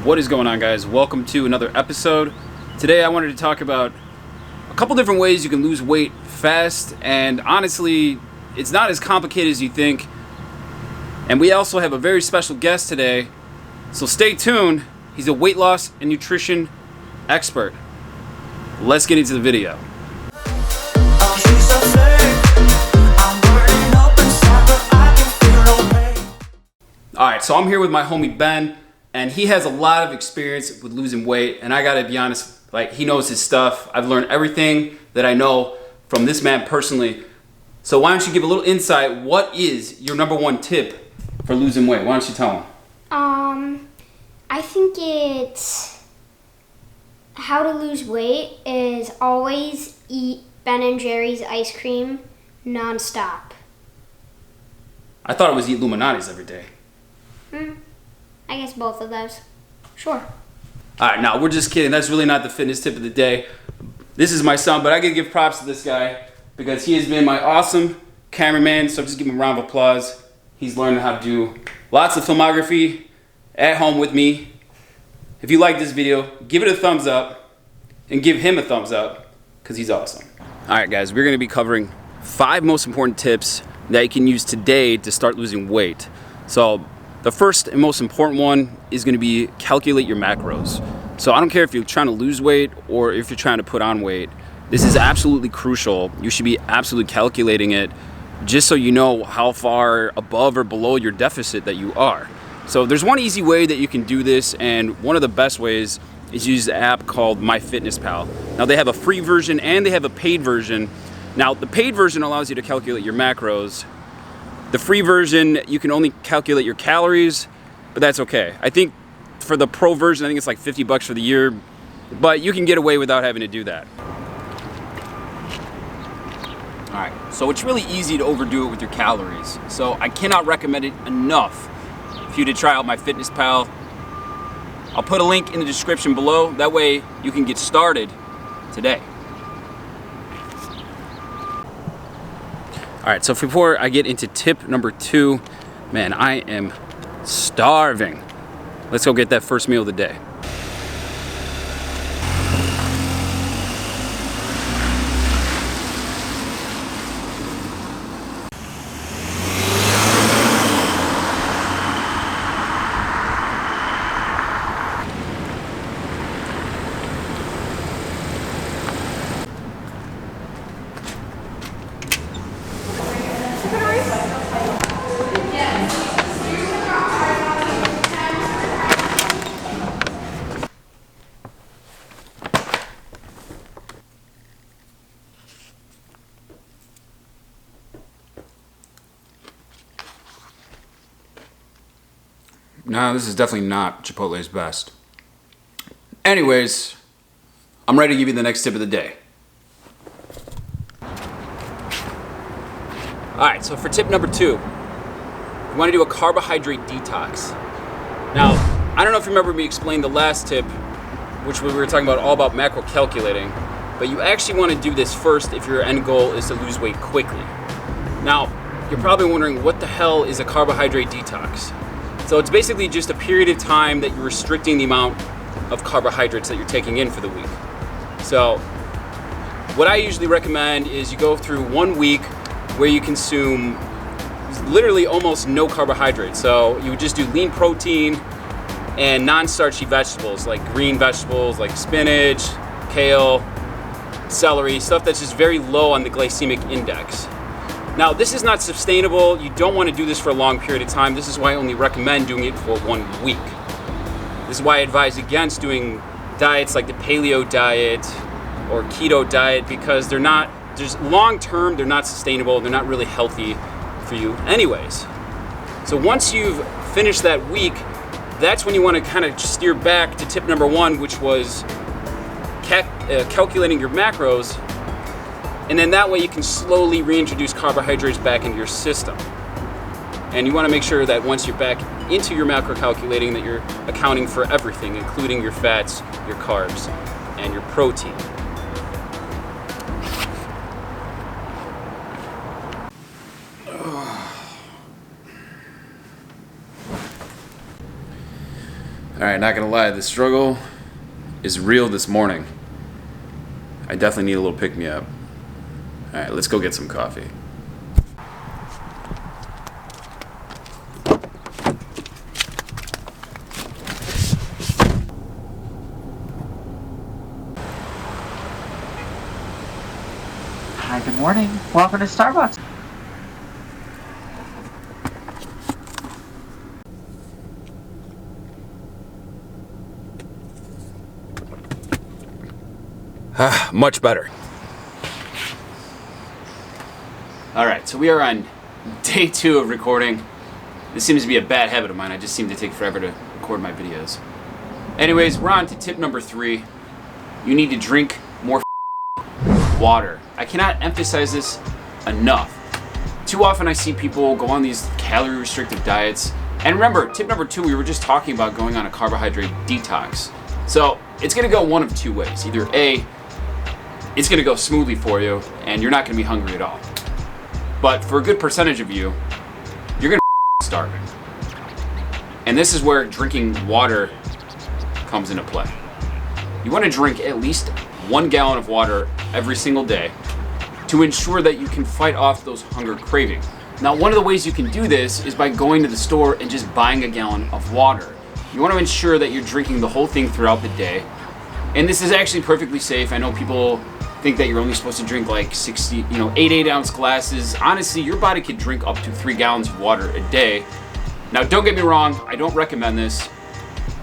What is going on, guys? Welcome to another episode. Today I wanted to talk about a couple different ways you can lose weight fast, and honestly it's not as complicated as you think. And we also have a very special guest today, so stay tuned. He's a weight loss and nutrition expert. Let's get into the video. Alright, so I'm here with my homie Ben, and he has a lot of experience with losing weight, and I gotta be honest, like, he knows his stuff. I've learned everything that I know from this man personally. So why don't you give a little insight? What is your number one tip for losing weight? Why don't you tell him? I think it's how to lose weight is always eat Ben & Jerry's ice cream non-stop. I thought it was eat Illuminati's every day. I guess both of those. Sure. Alright, now we're just kidding. That's really not the fitness tip of the day. This is my son, but I gotta give props to this guy because he has been my awesome cameraman, so just give him a round of applause. He's learning how to do lots of filmography at home with me. If you like this video, give it a thumbs up and give him a thumbs up because he's awesome. Alright guys, we're gonna be covering 5 most important tips that you can use today to start losing weight. So the first and most important one is going to be calculate your macros. So I don't care if you're trying to lose weight or if you're trying to put on weight. This is absolutely crucial. You should be absolutely calculating it just so you know how far above or below your deficit that you are. So there's one easy way that you can do this, and one of the best ways is use the app called MyFitnessPal. Now they have a free version and they have a paid version. Now the paid version allows you to calculate your macros. The free version, you can only calculate your calories, but that's okay. I think for the pro version, I think it's like $50 for the year, but you can get away without having to do that. All right, so it's really easy to overdo it with your calories. So I cannot recommend it enough for you to try out MyFitnessPal. I'll put a link in the description below. That way you can get started today. All right, so before I get into tip number 2, man, I am starving. Let's go get that first meal of the day. No, this is definitely not Chipotle's best. Anyways, I'm ready to give you the next tip of the day. Alright, so for tip number 2, you want to do a carbohydrate detox. Now, I don't know if you remember me explaining the last tip, which we were talking about all about macro calculating, but you actually want to do this first if your end goal is to lose weight quickly. Now, you're probably wondering, what the hell is a carbohydrate detox? So it's basically just a period of time that you're restricting the amount of carbohydrates that you're taking in for the week. So what I usually recommend is you go through 1 week where you consume literally almost no carbohydrates. So you would just do lean protein and non-starchy vegetables like green vegetables like spinach, kale, celery, stuff that's just very low on the glycemic index. Now, this is not sustainable. You don't want to do this for a long period of time. This is why I only recommend doing it for 1 week. This is why I advise against doing diets like the paleo diet or keto diet, because they're not, just long term, they're not sustainable. They're not really healthy for you anyways. So once you've finished that week, that's when you want to kind of steer back to tip number 1, which was calculating your macros. And then that way you can slowly reintroduce carbohydrates back into your system. And you want to make sure that once you're back into your macro calculating, that you're accounting for everything, including your fats, your carbs, and your protein. Alright, not gonna lie, the struggle is real this morning. I definitely need a little pick-me-up. Alright, let's go get some coffee. Hi, good morning. Welcome to Starbucks. Much better. Alright, so we are on day 2 of recording. This seems to be a bad habit of mine. I just seem to take forever to record my videos. Anyways, we're on to tip number 3. You need to drink more water. I cannot emphasize this enough. Too often I see people go on these calorie restrictive diets. And remember, tip number 2, we were just talking about going on a carbohydrate detox. So it's going to go one of two ways. Either A, it's going to go smoothly for you and you're not going to be hungry at all. But for a good percentage of you, you're going to be starving. And this is where drinking water comes into play. You want to drink at least 1 gallon of water every single day to ensure that you can fight off those hunger cravings. Now, one of the ways you can do this is by going to the store and just buying a gallon of water. You want to ensure that you're drinking the whole thing throughout the day. And this is actually perfectly safe. I know people think that you're only supposed to drink like 8-ounce glasses. Honestly, your body could drink up to 3 gallons of water a day. Now, don't get me wrong, I don't recommend this,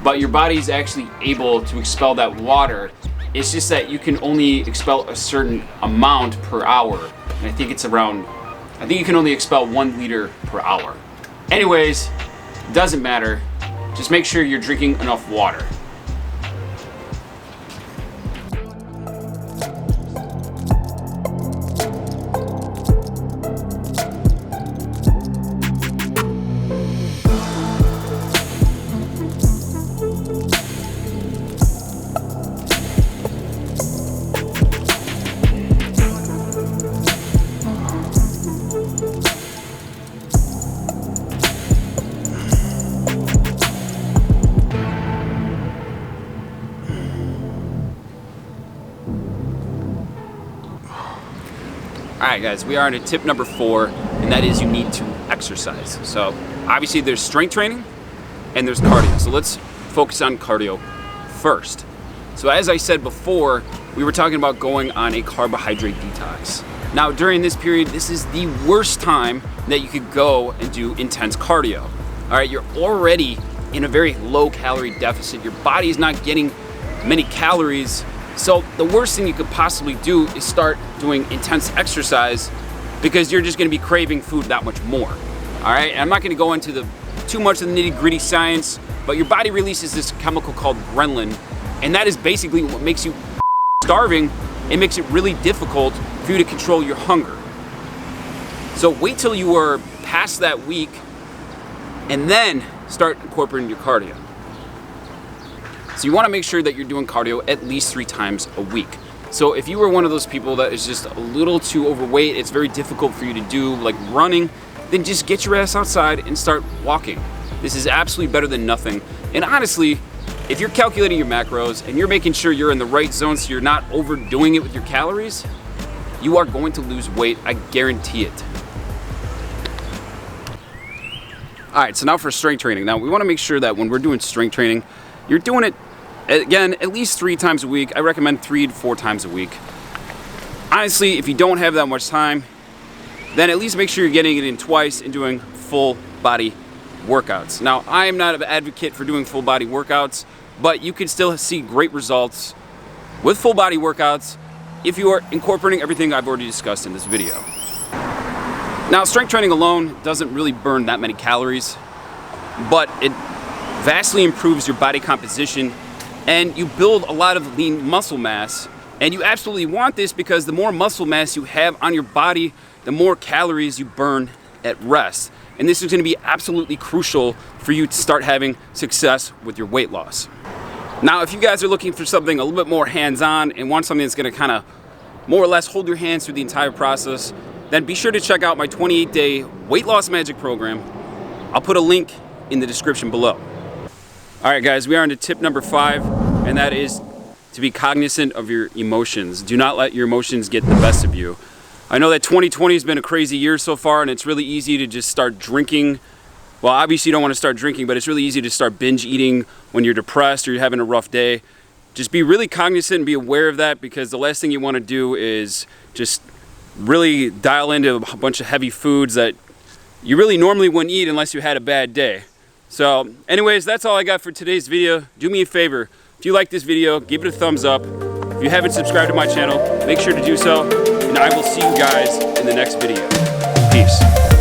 but your body's actually able to expel that water. It's just that you can only expel a certain amount per hour. And I think you can only expel 1 liter per hour. Anyways, doesn't matter. Just make sure you're drinking enough water. Alright guys, we are on to tip number 4, and that is you need to exercise. So obviously there's strength training and there's cardio. So let's focus on cardio first. So as I said before, we were talking about going on a carbohydrate detox. Now during this period, this is the worst time that you could go and do intense cardio. Alright, you're already in a very low calorie deficit. Your body is not getting many calories. So the worst thing you could possibly do is start doing intense exercise because you're just going to be craving food that much more. All right, and I'm not going to go into too much of the nitty-gritty science, but your body releases this chemical called ghrelin, and that is basically what makes you starving. It makes it really difficult for you to control your hunger. So wait till you are past that week and then start incorporating your cardio. So you want to make sure that you're doing cardio at least 3 times a week. So if you were one of those people that is just a little too overweight, it's very difficult for you to do like running, then just get your ass outside and start walking. This is absolutely better than nothing. And honestly, if you're calculating your macros and you're making sure you're in the right zone so you're not overdoing it with your calories, you are going to lose weight, I guarantee it. All right, so now for strength training. Now we want to make sure that when we're doing strength training, you're doing it, again, at least 3 times a week. I recommend 3 to 4 times a week. Honestly, if you don't have that much time, then at least make sure you're getting it in twice and doing full body workouts. Now, I am not an advocate for doing full body workouts, but you can still see great results with full body workouts if you are incorporating everything I've already discussed in this video. Now, strength training alone doesn't really burn that many calories, but it vastly improves your body composition and you build a lot of lean muscle mass. And you absolutely want this because the more muscle mass you have on your body, the more calories you burn at rest. And this is going to be absolutely crucial for you to start having success with your weight loss. Now, if you guys are looking for something a little bit more hands-on and want something that's going to kind of more or less hold your hands through the entire process, then be sure to check out my 28-day weight loss magic program. I'll put a link in the description below. All right, guys, we are on to tip number 5, and that is to be cognizant of your emotions. Do not let your emotions get the best of you. I know that 2020 has been a crazy year so far, and it's really easy to just start drinking. Well, obviously you don't want to start drinking, but it's really easy to start binge eating when you're depressed or you're having a rough day. Just be really cognizant and be aware of that, because the last thing you want to do is just really dial into a bunch of heavy foods that you really normally wouldn't eat unless you had a bad day. So anyways, that's all I got for today's video. Do me a favor, if you like this video, give it a thumbs up. If you haven't subscribed to my channel, make sure to do so, and I will see you guys in the next video. Peace.